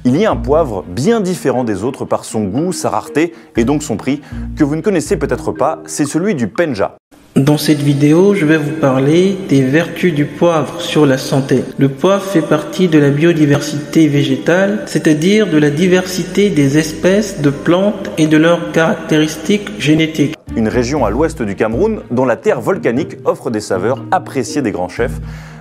Il y a un poivre bien différent des autres par son goût, sa rareté et donc son prix, que vous ne connaissez peut-être pas, c'est celui du penja. Dans cette vidéo, je vais vous parler des vertus du poivre sur la santé. Le poivre fait partie de la biodiversité végétale, c'est-à-dire de la diversité des espèces de plantes et de leurs caractéristiques génétiques. Une région à l'ouest du Cameroun dont la terre volcanique offre des saveurs appréciées des grands chefs.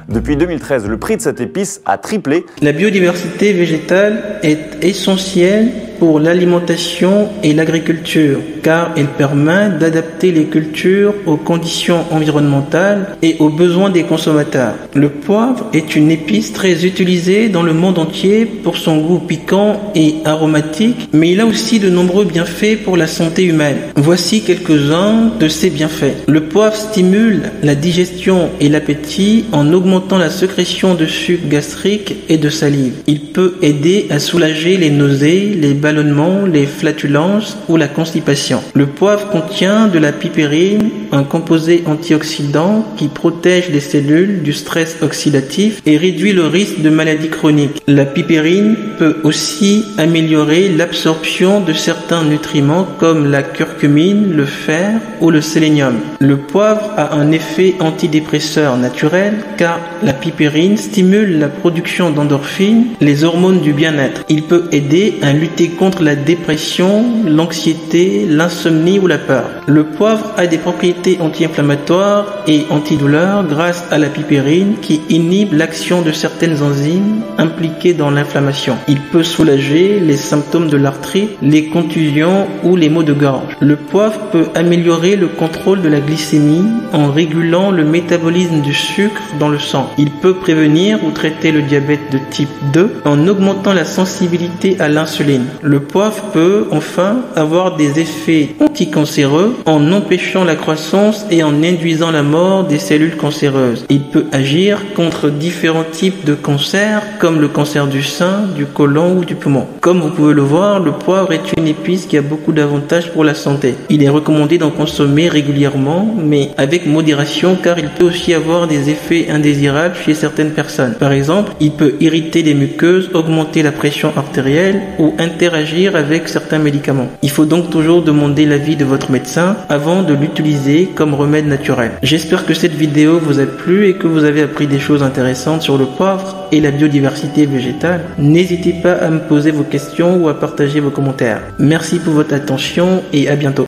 Depuis 2013, le prix de cette épice a triplé. La biodiversité végétale est essentielle pour l'alimentation et l'agriculture, car elle permet d'adapter les cultures aux conditions environnementales et aux besoins des consommateurs. Le poivre est une épice très utilisée dans le monde entier pour son goût piquant et aromatique, mais il a aussi de nombreux bienfaits pour la santé humaine. Voici quelques-uns de ces bienfaits. Le poivre stimule la digestion et l'appétit en augmentant la sécrétion de sucre gastrique et de salive. Il peut aider à soulager les nausées, les ballonnements, les flatulences ou la constipation. Le poivre contient de la pipérine, un composé antioxydant qui protège les cellules du stress oxydatif et réduit le risque de maladies chroniques. La pipérine peut aussi améliorer l'absorption de certains nutriments comme la curcumine, le fer ou le sélénium. Le poivre a un effet antidépresseur naturel car la pipérine stimule la production d'endorphines, les hormones du bien-être. Il peut aider à lutter contre la dépression, l'anxiété, l'insomnie ou la peur. Le poivre a des propriétés anti-inflammatoires et antidouleurs grâce à la pipérine qui inhibe l'action de certaines enzymes impliquées dans l'inflammation. Il peut soulager les symptômes de l'arthrite, les contusions ou les maux de gorge. Le poivre peut améliorer le contrôle de la glycémie en régulant le métabolisme du sucre dans le sang. Il peut prévenir ou traiter le diabète de type 2 en augmentant la sensibilité à l'insuline. Le poivre peut enfin avoir des effets anticancéreux en empêchant la croissance et en induisant la mort des cellules cancéreuses. Il peut agir contre différents types de cancers comme le cancer du sein, du côlon ou du poumon. Comme vous pouvez le voir, le poivre est une épice qui a beaucoup d'avantages pour la santé. Il est recommandé d'en consommer régulièrement mais avec modération car il peut aussi avoir des effets indésirables chez certaines personnes. Par exemple, il peut irriter les muqueuses, augmenter la pression artérielle ou interagir avec certains médicaments. Il faut donc toujours demander l'avis de votre médecin avant de l'utiliser comme remède naturel. J'espère que cette vidéo vous a plu et que vous avez appris des choses intéressantes sur le poivre et la biodiversité végétale. N'hésitez pas à me poser vos questions ou à partager vos commentaires. Merci pour votre attention et à bientôt.